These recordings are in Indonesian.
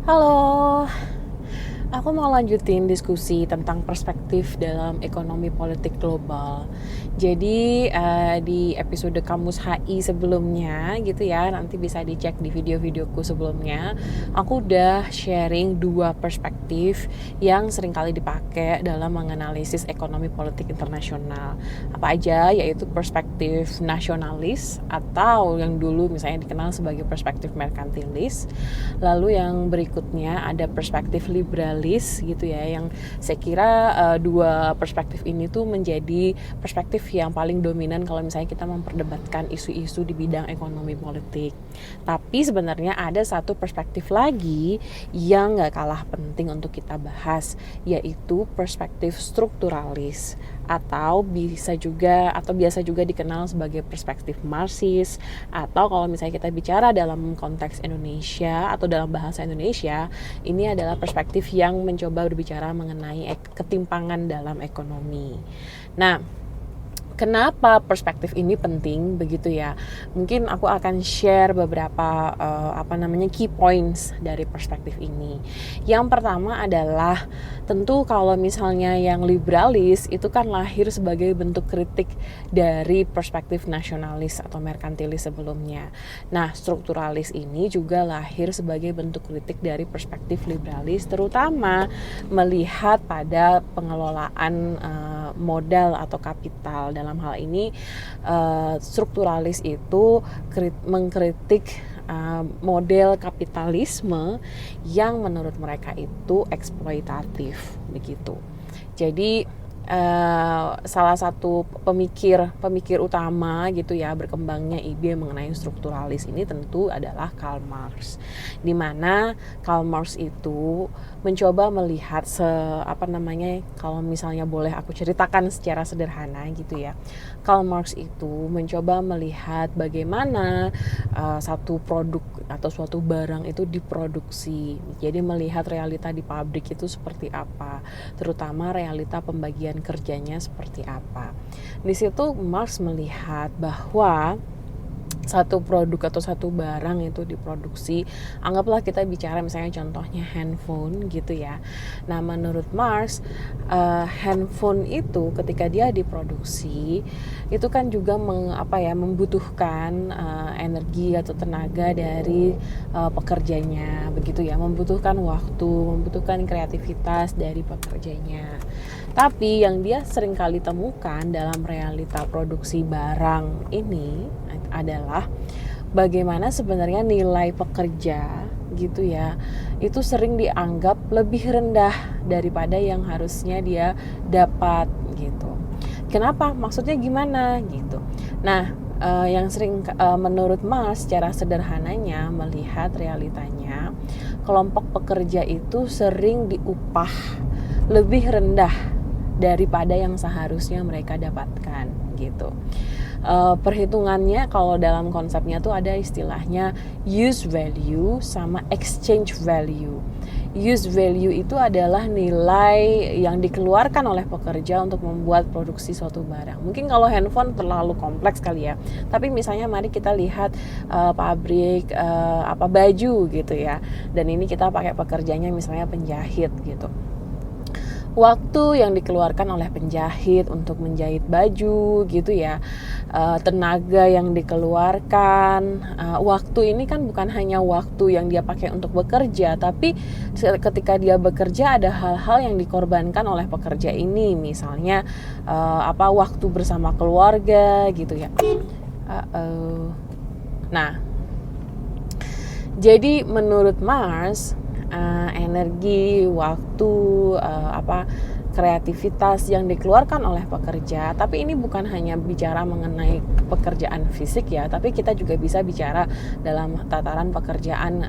Halo, aku mau lanjutin diskusi tentang perspektif dalam ekonomi politik global. Jadi di episode Kamus HI sebelumnya gitu ya, nanti bisa dicek di video-videoku sebelumnya. Aku udah sharing dua perspektif yang seringkali dipakai dalam menganalisis ekonomi politik internasional. Apa aja? Yaitu perspektif nasionalis atau yang dulu misalnya dikenal sebagai perspektif merkantilis. Lalu yang berikutnya ada perspektif liberalis gitu ya, yang saya kira dua perspektif ini tuh menjadi perspektif yang paling dominan kalau misalnya kita memperdebatkan isu-isu di bidang ekonomi politik. Tapi sebenarnya ada satu perspektif lagi yang gak kalah penting untuk kita bahas, yaitu perspektif strukturalis atau biasa juga dikenal sebagai perspektif Marxis, atau kalau misalnya kita bicara dalam konteks Indonesia atau dalam bahasa Indonesia, ini adalah perspektif yang mencoba berbicara mengenai ketimpangan dalam ekonomi. Nah, kenapa perspektif ini penting begitu ya? Mungkin aku akan share beberapa key points dari perspektif ini. Yang pertama adalah tentu kalau misalnya yang liberalis itu kan lahir sebagai bentuk kritik dari perspektif nasionalis atau merkantilis sebelumnya. Nah, strukturalis ini juga lahir sebagai bentuk kritik dari perspektif liberalis, terutama melihat pada pengelolaan modal atau kapital. Dalam hal ini strukturalis itu mengkritik model kapitalisme yang menurut mereka itu eksploitatif begitu. Jadi salah satu pemikir utama gitu ya berkembangnya ide mengenai strukturalis ini tentu adalah Karl Marx, di mana Karl Marx itu mencoba melihat kalau misalnya boleh aku ceritakan secara sederhana gitu ya, Karl Marx itu mencoba melihat bagaimana satu produk atau suatu barang itu diproduksi. Jadi melihat realita di pabrik itu seperti apa, terutama realita pembagian kerjanya seperti apa. Di situ Marx melihat bahwa satu produk atau satu barang itu diproduksi, anggaplah kita bicara misalnya contohnya handphone gitu ya. Nah, menurut Marx handphone itu ketika dia diproduksi itu kan juga membutuhkan energi atau tenaga dari pekerjanya begitu ya, membutuhkan waktu, membutuhkan kreativitas dari pekerjanya. Tapi yang dia seringkali temukan dalam realita produksi barang ini adalah bagaimana sebenarnya nilai pekerja gitu ya, itu sering dianggap lebih rendah daripada yang harusnya dia dapat gitu. Kenapa? Maksudnya gimana gitu. Nah, yang sering menurut Mas secara sederhananya melihat realitanya, kelompok pekerja itu sering diupah lebih rendah daripada yang seharusnya mereka dapatkan gitu. Perhitungannya kalau dalam konsepnya tuh ada istilahnya use value sama exchange value. Use value itu adalah nilai yang dikeluarkan oleh pekerja untuk membuat produksi suatu barang. Mungkin kalau handphone terlalu kompleks kali ya. Tapi misalnya mari kita lihat pabrik baju gitu ya. Dan ini kita pakai pekerjanya misalnya penjahit gitu. Waktu yang dikeluarkan oleh penjahit untuk menjahit baju gitu ya, tenaga yang dikeluarkan, waktu ini kan bukan hanya waktu yang dia pakai untuk bekerja, tapi ketika dia bekerja ada hal-hal yang dikorbankan oleh pekerja ini, misalnya waktu bersama keluarga gitu ya. Nah, jadi menurut Marx energi, waktu, kreativitas yang dikeluarkan oleh pekerja, tapi ini bukan hanya bicara mengenai pekerjaan fisik ya, tapi kita juga bisa bicara dalam tataran pekerjaan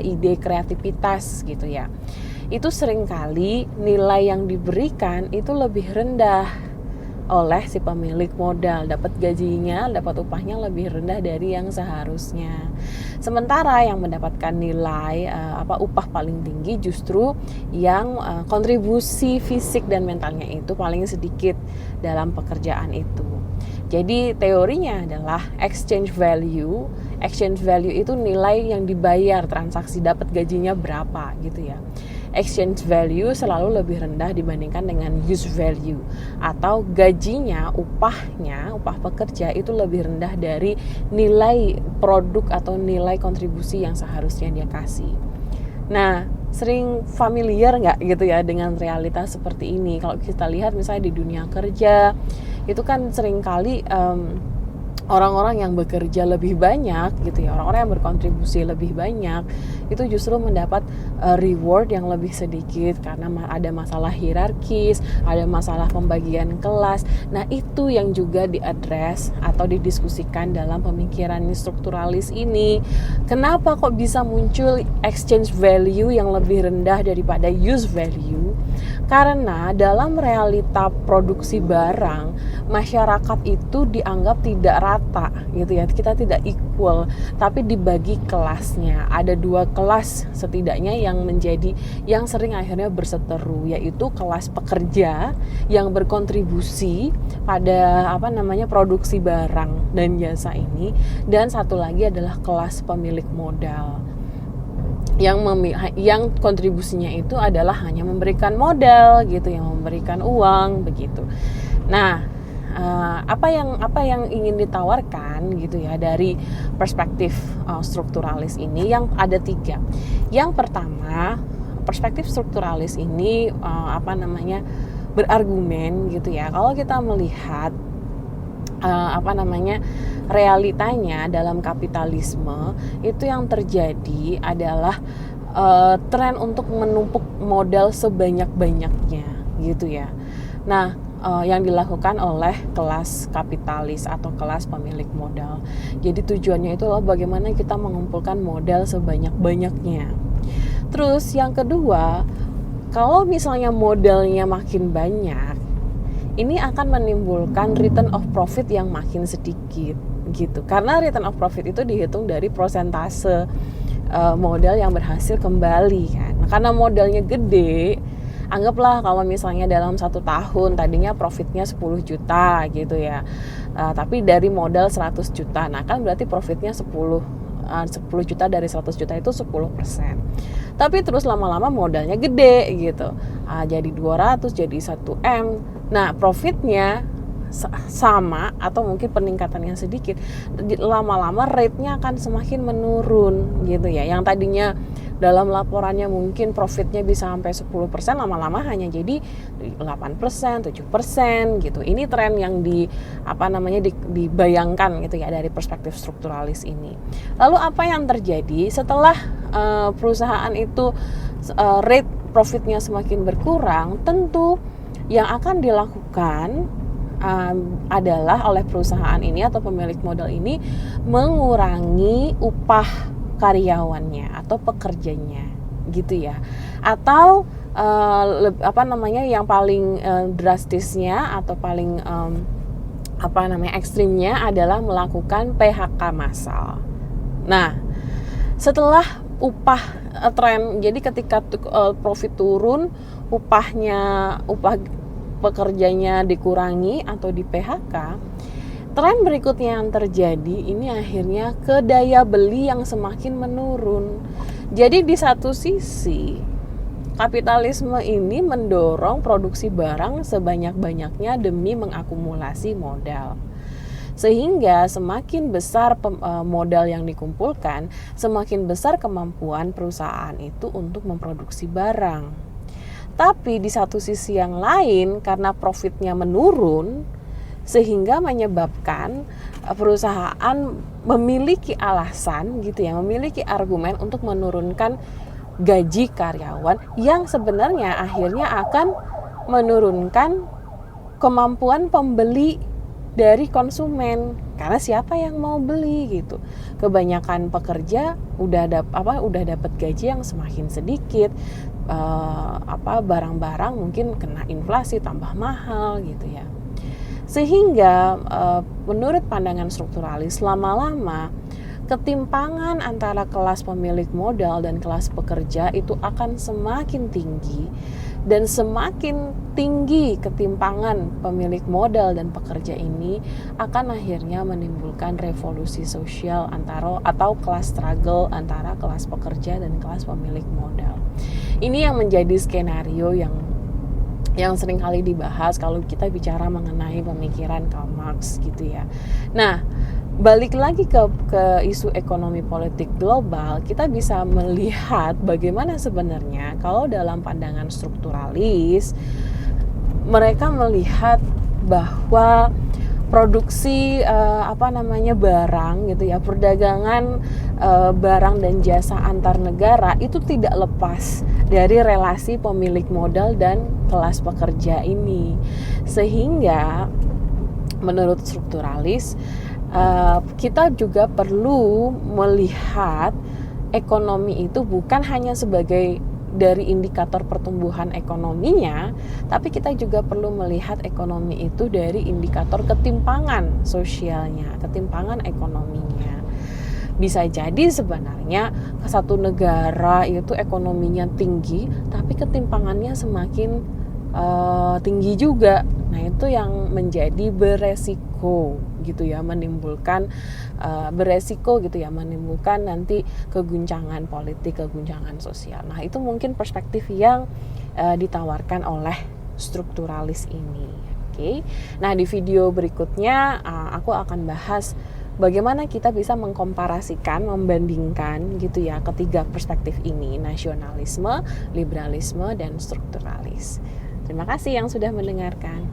ide kreativitas gitu ya. Itu seringkali nilai yang diberikan itu lebih rendah oleh si pemilik modal, dapat gajinya, dapat upahnya lebih rendah dari yang seharusnya. Sementara yang mendapatkan nilai upah paling tinggi justru yang kontribusi fisik dan mentalnya itu paling sedikit dalam pekerjaan itu. Jadi teorinya adalah exchange value. Exchange value itu nilai yang dibayar transaksi, dapat gajinya berapa gitu ya. Exchange value selalu lebih rendah dibandingkan dengan use value, atau gajinya, upah pekerja itu lebih rendah dari nilai produk atau nilai kontribusi yang seharusnya dia kasih. Nah, sering familiar nggak gitu ya dengan realitas seperti ini? Kalau kita lihat misalnya di dunia kerja, itu kan seringkali orang-orang yang bekerja lebih banyak gitu ya, orang-orang yang berkontribusi lebih banyak itu justru mendapat reward yang lebih sedikit karena ada masalah hierarkis, ada masalah pembagian kelas. Nah, itu yang juga diadres atau didiskusikan dalam pemikiran strukturalis ini. Kenapa kok bisa muncul exchange value yang lebih rendah daripada use value? Karena dalam realita produksi barang, masyarakat itu dianggap tidak rata gitu ya, kita tidak equal, tapi dibagi kelasnya. Ada 2 kelas setidaknya yang sering akhirnya berseteru, yaitu kelas pekerja yang berkontribusi pada produksi barang dan jasa ini, dan satu lagi adalah kelas pemilik modal yang kontribusinya itu adalah hanya memberikan modal gitu, yang memberikan uang begitu. Nah, apa yang ingin ditawarkan gitu ya dari perspektif strukturalis ini, yang ada 3. Yang pertama, perspektif strukturalis ini berargumen gitu ya, kalau kita melihat realitanya dalam kapitalisme itu yang terjadi adalah tren untuk menumpuk modal sebanyak-banyaknya gitu ya. Nah, yang dilakukan oleh kelas kapitalis atau kelas pemilik modal. Jadi tujuannya itu adalah bagaimana kita mengumpulkan modal sebanyak-banyaknya. Terus yang kedua, kalau misalnya modalnya makin banyak, ini akan menimbulkan return of profit yang makin sedikit gitu. Karena return of profit itu dihitung dari persentase modal yang berhasil kembali kan. Nah, karena modalnya gede, anggaplah kalau misalnya dalam 1 tahun tadinya profitnya 10 juta gitu ya, tapi dari modal 100 juta, nah kan berarti profitnya 10 juta dari 100 juta itu 10%. Tapi terus lama-lama modalnya gede gitu, jadi 200, jadi 1M. Nah, profitnya sama atau mungkin peningkatannya sedikit, lama-lama rate-nya akan semakin menurun gitu ya. Yang tadinya dalam laporannya mungkin profitnya bisa sampai 10%, lama-lama hanya jadi 8%, 7% gitu. Ini tren yang dibayangkan gitu ya dari perspektif strukturalis ini. Lalu apa yang terjadi setelah perusahaan itu rate profitnya semakin berkurang? Tentu yang akan dilakukan adalah oleh perusahaan ini atau pemilik modal ini mengurangi upah karyawannya atau pekerjanya gitu ya. Atau yang paling drastisnya atau paling ekstrimnya adalah melakukan PHK massal. Nah, setelah upah tren, jadi ketika profit turun, upah pekerjanya dikurangi atau di PHK, tren berikutnya yang terjadi ini akhirnya ke daya beli yang semakin menurun. Jadi di satu sisi kapitalisme ini mendorong produksi barang sebanyak-banyaknya demi mengakumulasi modal. Sehingga semakin besar modal yang dikumpulkan, semakin besar kemampuan perusahaan itu untuk memproduksi barang. Tapi di satu sisi yang lain, karena profitnya menurun, sehingga menyebabkan perusahaan memiliki alasan gitu ya, memiliki argumen untuk menurunkan gaji karyawan yang sebenarnya akhirnya akan menurunkan kemampuan pembeli dari konsumen, karena siapa yang mau beli gitu. Kebanyakan pekerja udah dapat gaji yang semakin sedikit, barang-barang mungkin kena inflasi tambah mahal gitu ya. Sehingga menurut pandangan strukturalis, lama-lama ketimpangan antara kelas pemilik modal dan kelas pekerja itu akan semakin tinggi, dan semakin tinggi ketimpangan pemilik modal dan pekerja ini akan akhirnya menimbulkan revolusi sosial atau kelas struggle antara kelas pekerja dan kelas pemilik modal. Ini yang menjadi skenario yang sering kali dibahas kalau kita bicara mengenai pemikiran Karl Marx gitu ya. Nah, balik lagi ke isu ekonomi politik global, kita bisa melihat bagaimana sebenarnya kalau dalam pandangan strukturalis mereka melihat bahwa produksi barang gitu ya, perdagangan barang dan jasa antar negara itu tidak lepas dari relasi pemilik modal dan kelas pekerja ini. Sehingga menurut strukturalis kita juga perlu melihat ekonomi itu bukan hanya sebagai dari indikator pertumbuhan ekonominya, tapi kita juga perlu melihat ekonomi itu dari indikator ketimpangan sosialnya, ketimpangan ekonominya. Bisa jadi sebenarnya satu negara itu ekonominya tinggi, tapi ketimpangannya semakin tinggi juga. Nah, itu yang menjadi beresiko gitu ya, menimbulkan nanti keguncangan politik, keguncangan sosial. Nah, itu mungkin perspektif yang ditawarkan oleh strukturalis ini. Oke. Nah, di video berikutnya aku akan bahas bagaimana kita bisa mengkomparasikan, membandingkan gitu ya ketiga perspektif ini, nasionalisme, liberalisme, dan strukturalis. Terima kasih yang sudah mendengarkan.